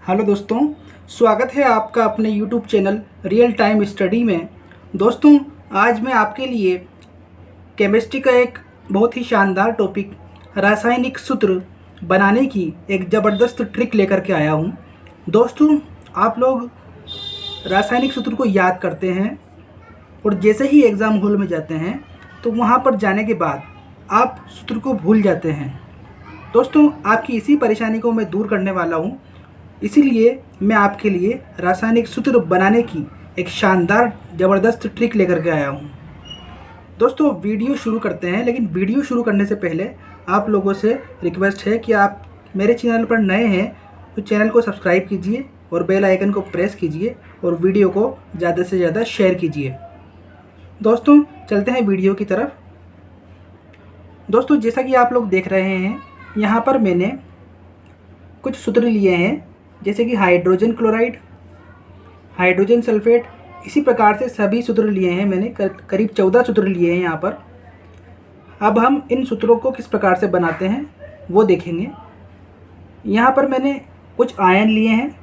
Hello दोस्तों, स्वागत है आपका अपने YouTube channel real time study में। दोस्तों, आज मैं आपके लिए केमिस्ट्री का एक बहुत ही शानदार टॉपिक रासायनिक सूत्र बनाने की एक ज़बरदस्त ट्रिक लेकर के आया हूँ। दोस्तों, आप लोग रासायनिक सूत्र को याद करते हैं और जैसे ही एग्ज़ाम हॉल में जाते हैं तो वहाँ पर जाने के बाद आप सूत्र को भूल जाते हैं। दोस्तों, आपकी इसी परेशानी को मैं दूर करने वाला हूँ। इसीलिए मैं आपके लिए रासायनिक सूत्र बनाने की एक शानदार ज़बरदस्त ट्रिक लेकर के आया हूँ। दोस्तों, वीडियो शुरू करते हैं, लेकिन वीडियो शुरू करने से पहले आप लोगों से रिक्वेस्ट है कि आप मेरे चैनल पर नए हैं तो चैनल को सब्सक्राइब कीजिए और बेल आइकन को प्रेस कीजिए और वीडियो को ज़्यादा से ज़्यादा शेयर कीजिए। दोस्तों, चलते हैं वीडियो की तरफ। दोस्तों, जैसा कि आप लोग देख रहे हैं, यहाँ पर मैंने कुछ सूत्र लिए हैं, जैसे कि हाइड्रोजन क्लोराइड, हाइड्रोजन सल्फेट। इसी प्रकार से सभी सूत्र लिए हैं मैंने, करीब 14 सूत्र लिए हैं यहाँ पर। अब हम इन सूत्रों को किस प्रकार से बनाते हैं वो देखेंगे। यहाँ पर मैंने कुछ आयन लिए हैं।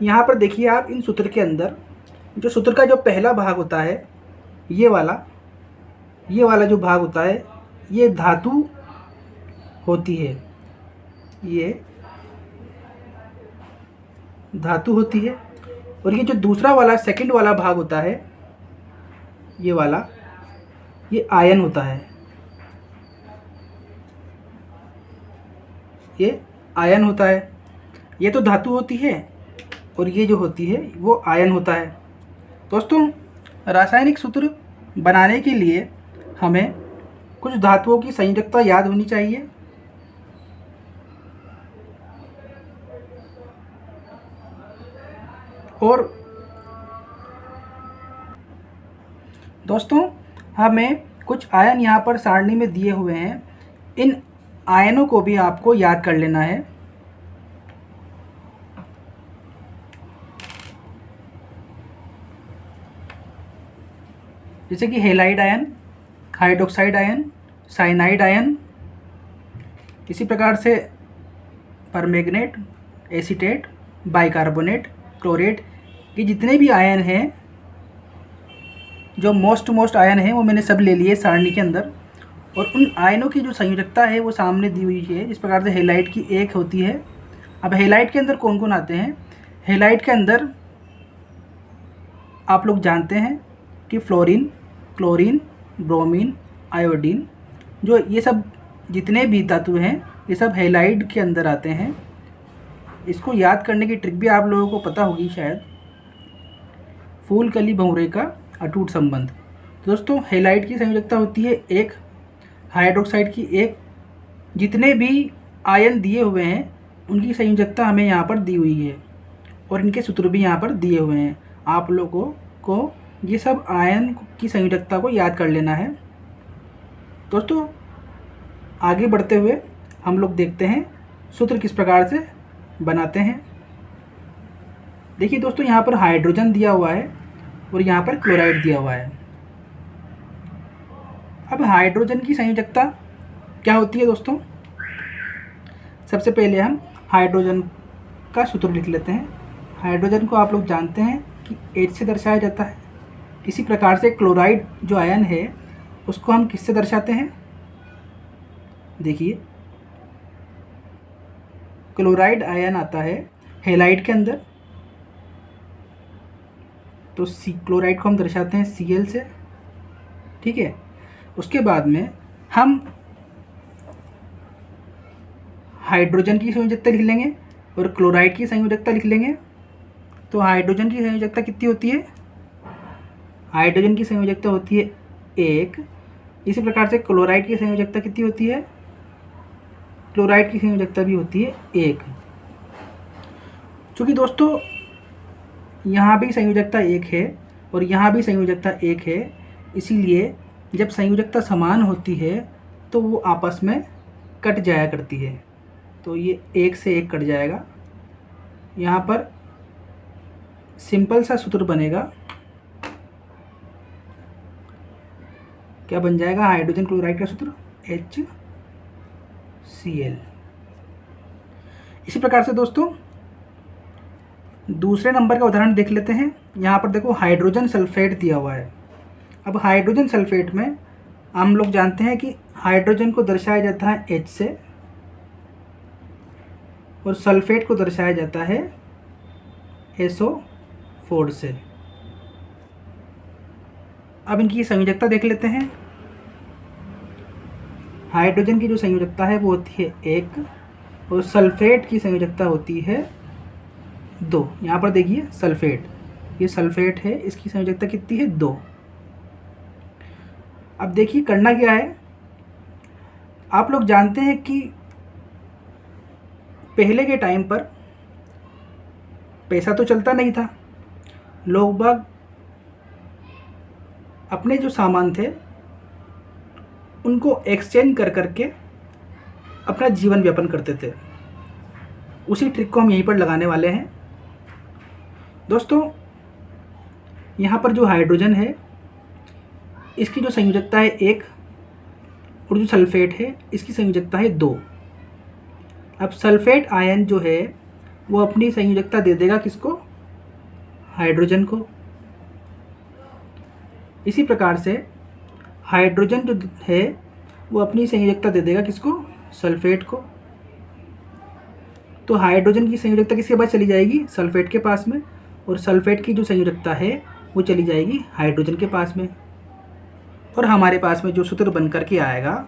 यहाँ पर देखिए आप, इन सूत्र के अंदर जो सूत्र का जो पहला भाग होता है, ये वाला जो भाग होता है, ये धातु होती है, ये धातु होती है। और ये जो दूसरा वाला सेकंड वाला भाग होता है, ये वाला, ये आयन होता है, ये आयन होता है। ये तो धातु होती है और ये जो होती है वो आयन होता है। दोस्तों, रासायनिक सूत्र बनाने के लिए हमें कुछ धातुओं की संयोजकता याद होनी चाहिए। और दोस्तों, हमें कुछ आयन यहाँ पर सारणी में दिए हुए हैं। इन आयनों को भी आपको याद कर लेना है। जैसे कि halide ion, hydroxide ion, cyanide ion, इसी प्रकार से परमैंगनेट, एसीटेट, बाइकार्बोनेट, क्लोरेट, ये जितने भी आयन हैं, जो मोस्ट आयन हैं, वो मैंने सब ले लिए सारणी के अंदर। और उन आयनों की जो संयोजकता है वो सामने दी हुई है। इस प्रकार से हेलाइड की एक होती है। अब हेलाइड के अंदर कौन कौन आते हैं? हेलाइड के अंदर आप लोग जानते हैं कि फ्लोरीन, क्लोरीन, ब्रोमीन, आयोडीन, जो ये सब जितने भी धातु हैं, ये सब हेलाइड के अंदर आते हैं। इसको याद करने की ट्रिक भी आप लोगों को पता होगी शायद, फूल कली भंवरे का अटूट संबंध। तो दोस्तों, हेलाइड की संयोजकता होती है एक, हाइड्रोक्साइड की एक। जितने भी आयन दिए हुए हैं उनकी संयोजकता हमें यहाँ पर दी हुई है और इनके सूत्र भी यहाँ पर दिए हुए हैं। आप लोगों को ये सब आयन की संयोजकता को याद कर लेना है। दोस्तों, आगे बढ़ते हुए हम लोग देखते हैं सूत्र किस प्रकार से बनाते हैं। देखिए दोस्तों, यहाँ पर हाइड्रोजन दिया हुआ है और यहाँ पर क्लोराइड दिया हुआ है। अब हाइड्रोजन की संयोजकता क्या होती है दोस्तों? सबसे पहले हम हाइड्रोजन का सूत्र लिख लेते हैं। हाइड्रोजन को आप लोग जानते हैं कि H से दर्शाया जाता है। इसी प्रकार से क्लोराइड जो आयन है उसको हम किससे दर्शाते हैं? देखिए, क्लोराइड आयन आता है हेलाइड के अंदर, तो क्लोराइड को हम दर्शाते हैं Cl से। ठीक है, उसके बाद में हम हाइड्रोजन की संयोजकता लिख लेंगे और क्लोराइड की संयोजकता लिख लेंगे। तो हाइड्रोजन की संयोजकता कितनी होती है? हाइड्रोजन की संयोजकता होती है 1। इसी प्रकार से क्लोराइड की संयोजकता कितनी होती है? क्लोराइड की संयोजकता भी होती है 1। चूँकि दोस्तों यहाँ भी संयोजकता 1 है और यहाँ भी संयोजकता 1 है, इसीलिए जब संयोजकता समान होती है तो वो आपस में कट जाया करती है। तो ये 1 से 1 कट जाएगा। यहाँ पर सिंपल सा सूत्र बनेगा। क्या बन जाएगा? हाइड्रोजन क्लोराइड का सूत्र HCl। इसी प्रकार से दोस्तों दूसरे नंबर का उदाहरण देख लेते हैं। यहाँ पर देखो हाइड्रोजन सल्फेट दिया हुआ है। अब हाइड्रोजन सल्फेट में हम लोग जानते हैं कि हाइड्रोजन को दर्शाया जाता है H से और सल्फेट को दर्शाया जाता है SO4 से। अब इनकी संयोजकता देख लेते हैं। हाइड्रोजन की जो संयोजकता है वो होती है 1 और सल्फेट की संयोजकता होती है 2। यहाँ पर देखिए सल्फेट, ये सल्फेट है, इसकी संयोजकता कितनी है 2। अब देखिए करना क्या है, आप लोग जानते हैं कि पहले के टाइम पर पैसा तो चलता नहीं था, लोग बाग अपने जो सामान थे उनको एक्सचेंज कर करके अपना जीवन यापन करते थे। उसी ट्रिक को हम यहीं पर लगाने वाले हैं दोस्तों। यहाँ पर जो हाइड्रोजन है इसकी जो संयोजकता है 1 और जो सल्फेट है इसकी संयोजकता है 2। अब सल्फेट आयन जो है वो अपनी संयोजकता दे देगा किसको, हाइड्रोजन को। इसी प्रकार से हाइड्रोजन जो है वो अपनी संयोजकता दे देगा किसको, सल्फेट को। तो हाइड्रोजन की संयोजकता किसके पास चली जाएगी, सल्फेट के पास में, और सल्फेट की जो संयोजकता है वो चली जाएगी हाइड्रोजन के पास में। और हमारे पास में जो सूत्र बन कर के आएगा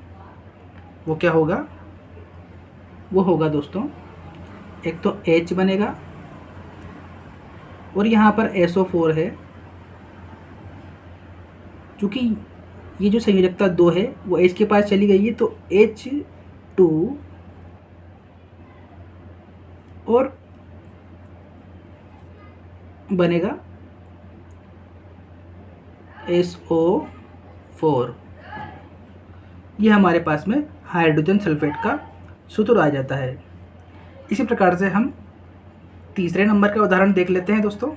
वो क्या होगा, वो होगा दोस्तों एक तो H बनेगा और यहाँ पर SO4 है। चूँकि ये जो संयोजकता 2 है वो H के पास चली गई है तो H2 और बनेगा SO4। ये हमारे पास में हाइड्रोजन सल्फेट का सूत्र आ जाता है। इसी प्रकार से हम तीसरे नंबर का उदाहरण देख लेते हैं दोस्तों।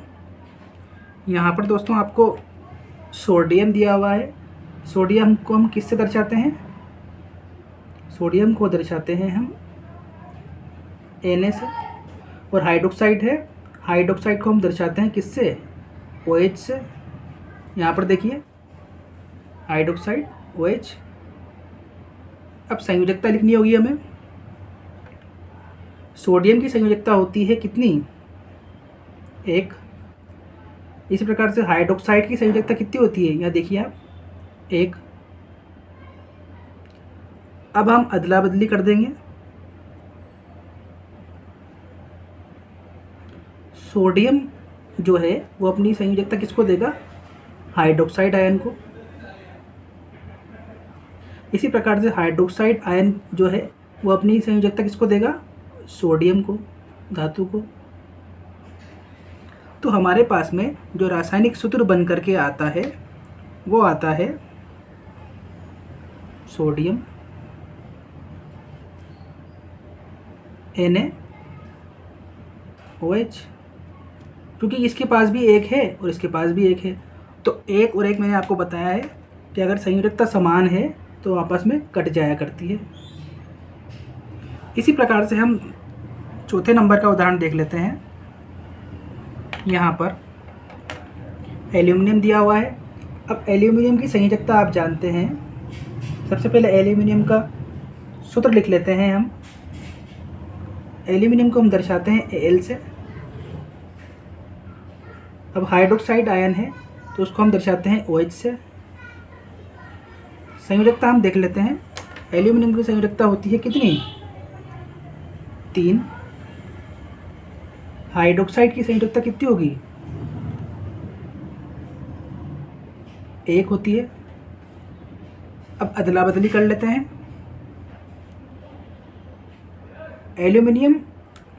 यहाँ पर दोस्तों आपको सोडियम दिया हुआ है। सोडियम को हम किससे दर्शाते हैं, सोडियम को दर्शाते हैं हम Na से। और हाइड्रोक्साइड है, हाइड्रोक्साइड को हम दर्शाते हैं किससे, OH से। यहाँ पर देखिए हाइड्रोक्साइड OH। अब संयोजकता लिखनी होगी हमें। सोडियम की संयोजकता होती है कितनी, 1। इसी प्रकार से हाइड्रोक्साइड की संयोजकता कितनी होती है, यहाँ देखिए आप 1। अब हम अदला बदली कर देंगे। सोडियम जो है वो अपनी संयोजकता किसको देगा, हाइड्रोक्साइड आयन को। इसी प्रकार से हाइड्रोक्साइड आयन जो है वो अपनी संयोजकता किसको देगा, सोडियम को, धातु को। तो हमारे पास में जो रासायनिक सूत्र बन करके आता है वो आता है सोडियम NaOH। क्योंकि इसके पास भी 1 है और इसके पास भी 1 है तो 1 और 1 मैंने आपको बताया है कि अगर संयोजकता समान है तो आपस में कट जाया करती है। इसी प्रकार से हम चौथे नंबर का उदाहरण देख लेते हैं। यहाँ पर एल्यूमिनियम दिया हुआ है। अब एल्यूमिनियम की संयोजकता आप जानते हैं। सबसे पहले एल्यूमिनियम का सूत्र लिख लेते हैं हम। एल्यूमिनियम को हम दर्शाते हैं Al से। अब हाइड्रोक्साइड आयन है तो उसको हम दर्शाते हैं OH से। संयोजकता हम देख लेते हैं। एल्यूमिनियम की संयोजकता होती है कितनी, 3। हाइड्रोक्साइड की संयोजकता कितनी होगी, 1 होती है। अब अदला बदली कर लेते हैं। एल्यूमिनियम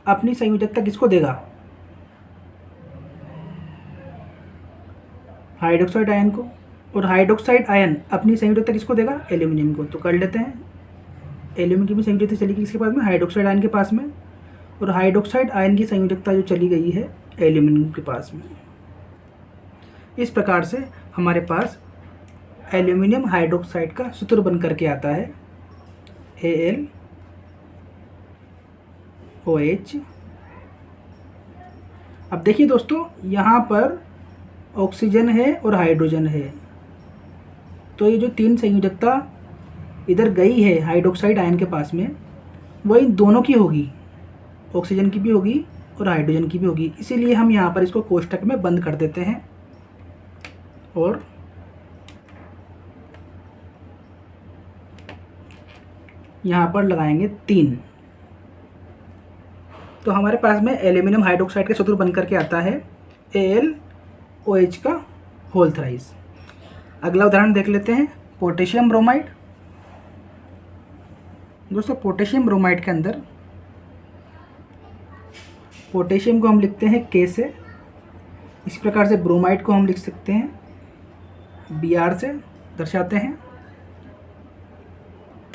अपनी संयोजकता किसको देगा, हाइड्रोक्साइड आयन को, और हाइड्रोक्साइड आयन अपनी संयोजकता किसको देगा, एल्यूमिनियम को। तो कर लेते हैं। एल्यूमिनियम की संयोजकता चली गई किसके पास में, हाइड्रोक्साइड आयन के पास में, और हाइड्रोक्साइड आयन की संयोजकता जो चली गई है एल्यूमिनियम के पास में। इस प्रकार से हमारे पास एल्यूमिनियम हाइड्रोक्साइड का सूत्र बन करके आता है OH। अब देखिए दोस्तों, यहाँ पर ऑक्सीजन है और हाइड्रोजन है, तो ये जो 3 संयोजकता इधर गई है हाइड्रोक्साइड आयन के पास में, वो इन दोनों की होगी, ऑक्सीजन की भी होगी और हाइड्रोजन की भी होगी। इसीलिए हम यहाँ पर इसको कोष्ठक में बंद कर देते हैं और यहाँ पर लगाएंगे 3। तो हमारे पास में एल्यूमिनियम हाइड्रोक्साइड का सूत्र बन करके आता है AlOH का होल थ्राइस। अगला उदाहरण देख लेते हैं, पोटेशियम ब्रोमाइड। दोस्तों पोटेशियम ब्रोमाइड के अंदर पोटेशियम को हम लिखते हैं K से, इसी प्रकार से ब्रोमाइड को हम लिख सकते हैं Br से दर्शाते हैं।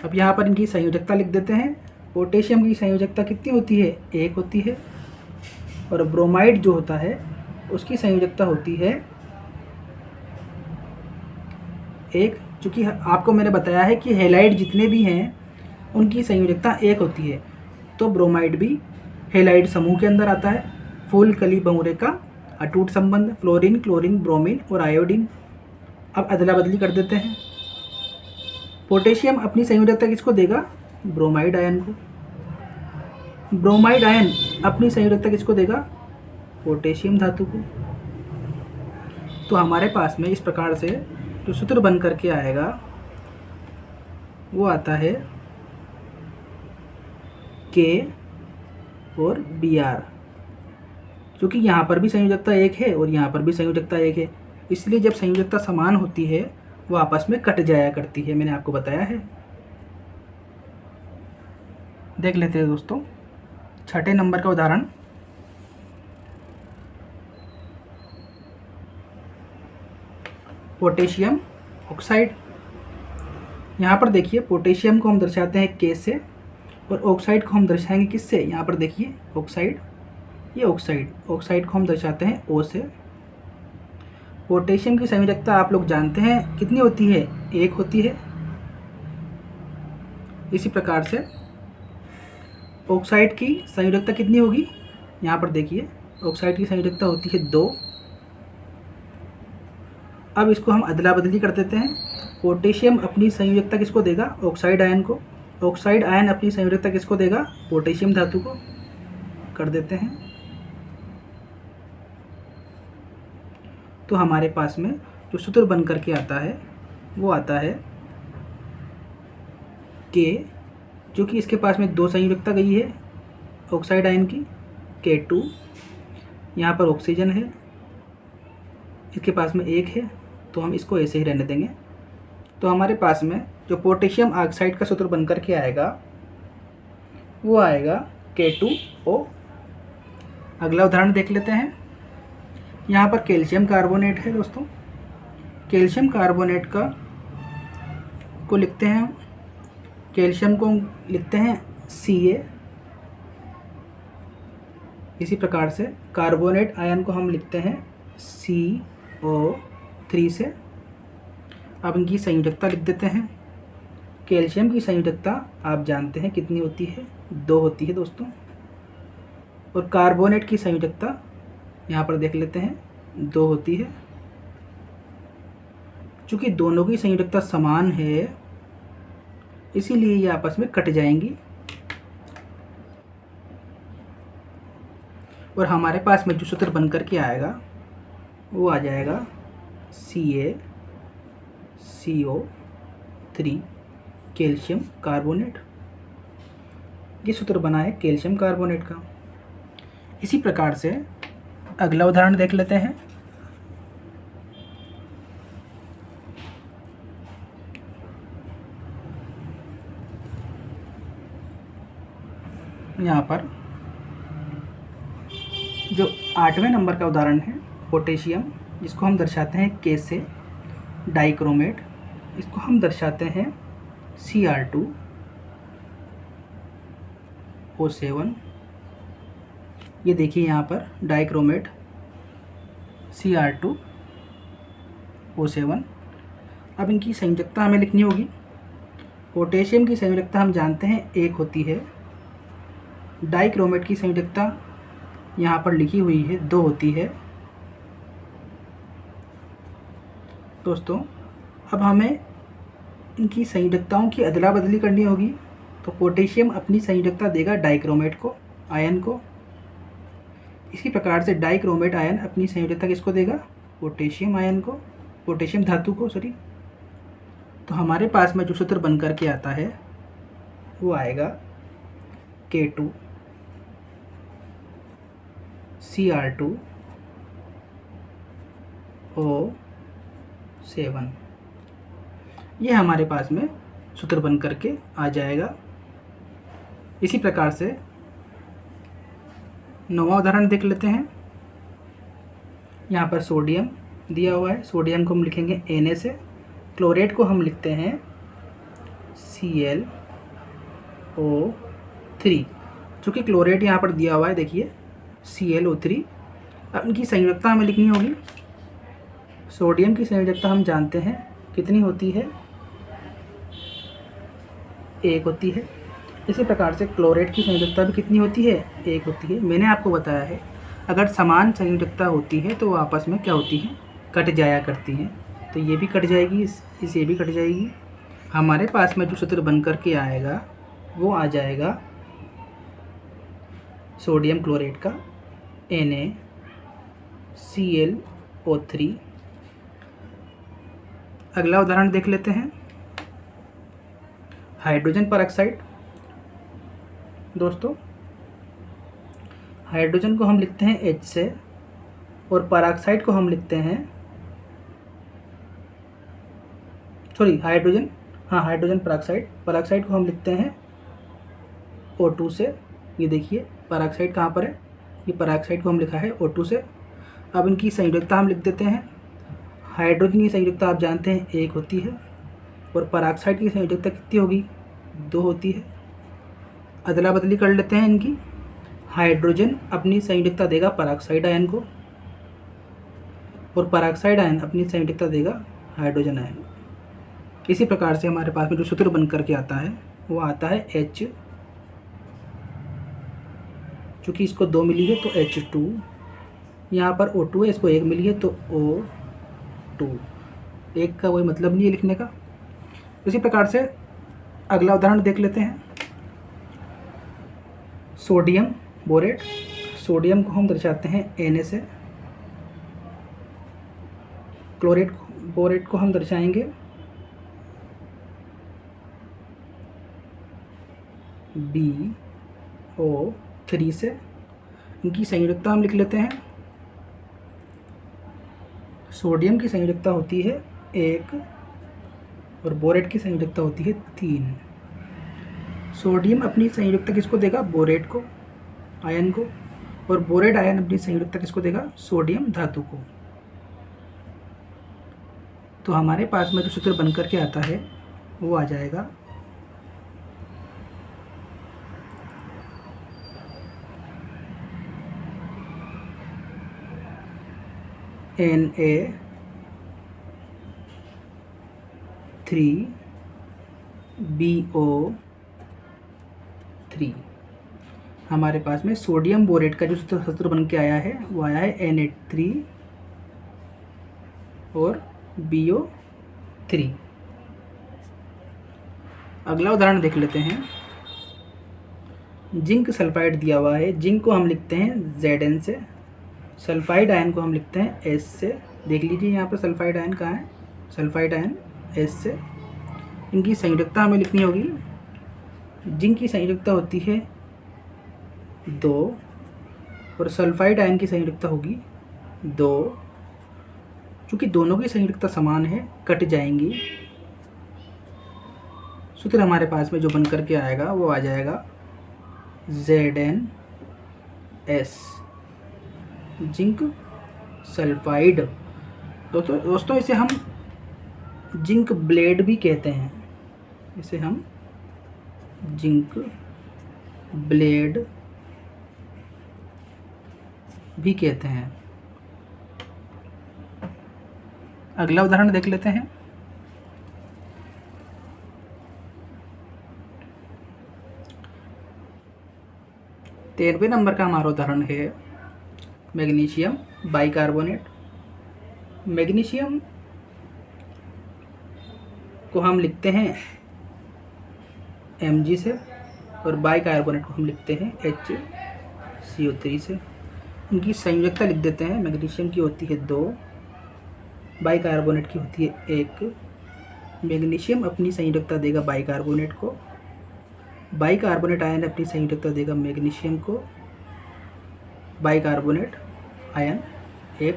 अब यहाँ पर इनकी संयोजकता लिख देते हैं। पोटेशियम की संयोजकता कितनी होती है? 1 होती है, और ब्रोमाइड जो होता है उसकी संयोजकता होती है 1। चूँकि आपको मैंने बताया है कि हेलाइड जितने भी हैं उनकी संयोजकता 1 होती है, तो ब्रोमाइड भी हेलाइड समूह के अंदर आता है। फूल कली बहुरे का अटूट संबंध, फ्लोरीन, क्लोरीन, ब्रोमीन और आयोडीन। अब अदला बदली कर देते हैं। पोटेशियम अपनी संयोजकता किसको देगा? ब्रोमाइड आयन को। ब्रोमाइड आयन अपनी संयोजकता किसको देगा? पोटेशियम धातु को। तो हमारे पास में इस प्रकार से जो सूत्र बन करके आएगा वो आता है K और Br। क्योंकि यहाँ पर भी संयोजकता 1 है और यहाँ पर भी संयोजकता 1 है, इसलिए जब संयोजकता समान होती है वो आपस में कट जाया करती है, मैंने आपको बताया है। देख लेते हैं दोस्तों 6ठे नंबर का उदाहरण। Potassium oxide. यहाँ पर देखिए पोटेशियम को हम दर्शाते हैं K से और ऑक्साइड को हम दर्शाएंगे किससे? यहाँ पर देखिए ऑक्साइड, ये ऑक्साइड को हम दर्शाते हैं O से। पोटेशियम की संयोजकता आप लोग जानते हैं कितनी होती है? 1 होती है। इसी प्रकार से ऑक्साइड की संयोजकता कितनी होगी? यहाँ पर देखिए ऑक्साइड की संयोजकता होती है 2। अब इसको हम अदला बदली कर देते हैं। पोटेशियम अपनी संयोजकता किसको देगा? ऑक्साइड आयन को। ऑक्साइड आयन अपनी संयोजकता किसको देगा? पोटेशियम धातु को। कर देते हैं। तो हमारे पास में जो सूत्र बन करके आता है वो आता है K, जो कि इसके पास में 2 संयोजकता गई है ऑक्साइड आयन की, K2। यहाँ पर ऑक्सीजन है, इसके पास में 1 है, तो हम इसको ऐसे ही रहने देंगे। तो हमारे पास में जो पोटेशियम ऑक्साइड का सूत्र बन करके आएगा वो आएगा K2O। अगला उदाहरण देख लेते हैं। यहाँ पर कैल्शियम कार्बोनेट है दोस्तों। कैल्शियम कार्बोनेट को लिखते हैं, कैल्शियम को लिखते हैं Ca। इसी प्रकार से कार्बोनेट आयन को हम लिखते हैं CO3 से। अब इनकी संयोजकता लिख देते हैं। कैल्शियम की संयोजकता आप जानते हैं कितनी होती है? 2 होती है दोस्तों। और कार्बोनेट की संयोजकता यहाँ पर देख लेते हैं 2 होती है। चूँकि दोनों की संयोजकता समान है इसीलिए ये आपस में कट जाएंगी और हमारे पास में जो सूत्र बन कर के आएगा वो आ जाएगा CaCO3 कैल्शियम कार्बोनेट। ये सूत्र बना है कैल्शियम कार्बोनेट का। इसी प्रकार से अगला उदाहरण देख लेते हैं। यहाँ पर जो 8वें नंबर का उदाहरण है पोटेशियम, जिसको हम दर्शाते हैं K से, डाइक्रोमेट, इसको हम दर्शाते हैं Cr2O7। ये देखिए यहाँ पर डाइक्रोमेट Cr2O7। अब इनकी संयोजकता हमें लिखनी होगी। पोटेशियम की संयोजकता हम जानते हैं 1 होती है डाइक्रोमेट की संयोजकता यहाँ पर लिखी हुई है 2 होती है। दोस्तों अब हमें इनकी संयोजकताओं की अदला बदली करनी होगी। तो पोटेशियम अपनी संयोजकता देगा डाइक्रोमेट को, आयन को। इसी प्रकार से डाइक्रोमेट आयन अपनी संयोजकता किसको देगा? पोटेशियम आयन को, पोटेशियम धातु को, सॉरी। तो हमारे पास में जो सूत्र बन कर के आता है वो आएगा K2 Cr2 O7। ये हमारे पास में सूत्र बन करके आ जाएगा। इसी प्रकार से 9वां उदाहरण देख लेते हैं। यहाँ पर सोडियम दिया हुआ है। सोडियम को हम लिखेंगे Na से, क्लोरेट को हम लिखते हैं ClO3। चूँकि क्लोरेट यहाँ पर दिया हुआ है, देखिए ClO3। अब इनकी संयोजकता हमें लिखनी होगी। सोडियम की संयोजकता हम जानते हैं कितनी होती है, 1 होती है। इसी प्रकार से क्लोरेट की संयोजकता भी कितनी होती है, 1 होती है। मैंने आपको बताया है अगर समान संयोजकता होती है तो वो आपस में क्या होती हैं, कट जाया करती हैं। तो ये भी कट जाएगी, ये भी कट जाएगी। हमारे पास में जो सूत्र बन कर के आएगा वो आ जाएगा सोडियम क्लोरेट का NaClO3। अगला उदाहरण देख लेते हैं, हाइड्रोजन परऑक्साइड। दोस्तों हाइड्रोजन को हम लिखते हैं H से और परऑक्साइड को हम लिखते हैं, सॉरी हाइड्रोजन परऑक्साइड को हम लिखते हैं O2 से। ये देखिए परऑक्साइड कहाँ पर है, ये परऑक्साइड को हम लिखा है O2 से। अब इनकी संयोजकता हम लिख देते हैं। हाइड्रोजन की संयोजकता आप जानते हैं 1 होती है और परऑक्साइड की संयोजकता कितनी होगी, 2 होती है। अदला बदली कर लेते हैं इनकी। हाइड्रोजन अपनी संयोजकता देगा परऑक्साइड आयन को और परऑक्साइड आयन अपनी संयोजकता देगा हाइड्रोजन आयन को। इसी प्रकार से हमारे पास में जो सूत्र बन करके आता है वो आता है H, चूँकि इसको 2 मिली है तो H2, यहाँ पर O2 है, इसको 1 मिली है तो O2। एक का कोई मतलब नहीं है लिखने का। इसी प्रकार से अगला उदाहरण देख लेते हैं, सोडियम बोरेट। सोडियम को हम दर्शाते हैं Na से, बोरेट को हम दर्शाएंगे BO3 से। इनकी संयोजकता हम लिख लेते हैं। सोडियम की संयोजकता होती है 1 और बोरेट की संयोजकता होती है 3। सोडियम अपनी संयोजकता किसको देगा, बोरेट को, आयन को, और बोरेट आयन अपनी संयोजकता किसको देगा, सोडियम धातु को। तो हमारे पास में जो सूत्र बन करके आता है वो आ जाएगा Na3BO3। हमारे पास में सोडियम बोरेट का जो सूत्र बन के आया है वो आया है Na3 और BO3। अगला उदाहरण देख लेते हैं, जिंक सल्फाइड दिया हुआ है। जिंक को हम लिखते हैं Zn से, सल्फाइड आयन को हम लिखते हैं S से। देख लीजिए यहाँ पर सल्फाइड आयन कहाँ है, सल्फाइड आयन S से। इनकी संयोजकता हमें लिखनी होगी। जिंक की संयोजकता होती है 2 और सल्फाइड आयन की संयोजकता होगी 2। चूँकि दोनों की संयोजकता समान है, कट जाएंगी। सूत्र हमारे पास में जो बन करके आएगा वो आ जाएगा ZnS, जिंक सल्फाइड। दोस्तों इसे हम जिंक ब्लेड भी कहते हैं, इसे हम जिंक ब्लेड भी कहते हैं। अगला उदाहरण देख लेते हैं, 13वें नंबर का हमारा उदाहरण है मैग्नीशियम बाइकार्बोनेट। मैग्नीशियम को हम लिखते हैं Mg से और बाइकार्बोनेट को हम लिखते हैं HCO3 से। इनकी संयोजकता लिख देते हैं। मैग्नीशियम की होती है 2, बाइकार्बोनेट की होती है 1। मैग्नीशियम अपनी संयोजकता देगा बाइकार्बोनेट को, बाइकार्बोनेट आयन अपनी संयोजकता देगा मैग्नीशियम को, बाइकार्बोनेट आयन 1।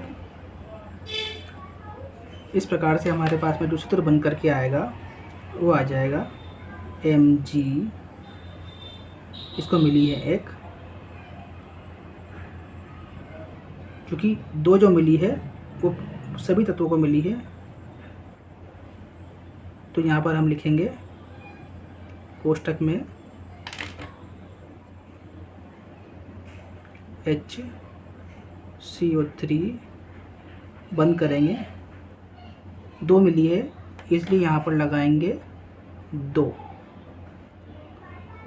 इस प्रकार से हमारे पास में जो सूत्र बन करके आएगा वो आ जाएगा Mg, इसको मिली है 1, क्योंकि 2 जो मिली है वो सभी तत्वों को मिली है, तो यहाँ पर हम लिखेंगे कोष्टक में HCO3 बंद करेंगे, 2 मिली है इसलिए यहाँ पर लगाएंगे 2।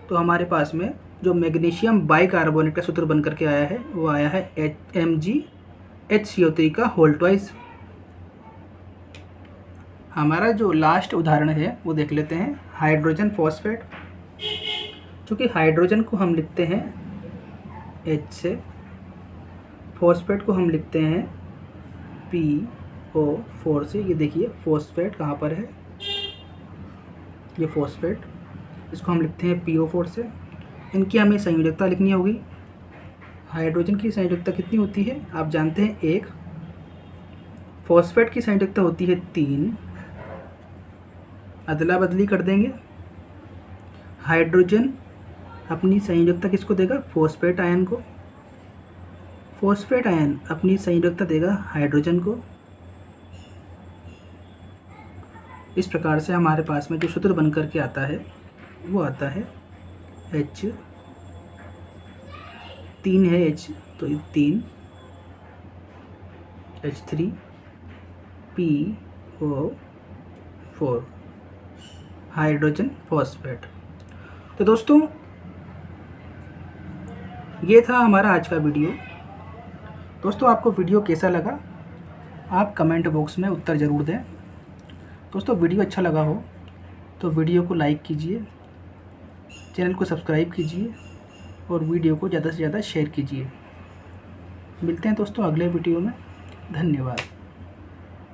तो हमारे पास में जो मैग्नीशियम बाइकार्बोनेट का सूत्र बन करके आया है वो आया है MgHCO3 का होल ट्वाइस। हमारा जो लास्ट उदाहरण है वो देख लेते हैं, हाइड्रोजन फॉस्फेट। क्योंकि हाइड्रोजन को हम लिखते हैं H से, फॉस्फेट को हम लिखते हैं PO4 से। ये देखिए फॉस्फेट कहाँ पर है, ये फॉस्फेट, इसको हम लिखते हैं PO4 से। इनकी हमें संयोजकता लिखनी होगी। हाइड्रोजन की संयोजकता कितनी होती है आप जानते हैं 1, फॉस्फेट की संयोजकता होती है 3, अदला बदली कर देंगे। हाइड्रोजन अपनी संयोजकता किसको देगा, फॉस्फेट आयन को, फॉस्फेट आयन अपनी संयोजकता देगा हाइड्रोजन को। इस प्रकार से हमारे पास में जो सूत्र बन करके आता है वो आता है H, 3 है H तो 3, H3PO4 हाइड्रोजन फॉस्फेट। तो दोस्तों ये था हमारा आज का वीडियो। दोस्तों आपको वीडियो कैसा लगा आप कमेंट बॉक्स में उत्तर ज़रूर दें। दोस्तों वीडियो अच्छा लगा हो तो वीडियो को लाइक कीजिए, चैनल को सब्सक्राइब कीजिए और वीडियो को ज़्यादा से ज़्यादा शेयर कीजिए। मिलते हैं दोस्तों अगले वीडियो में। धन्यवाद।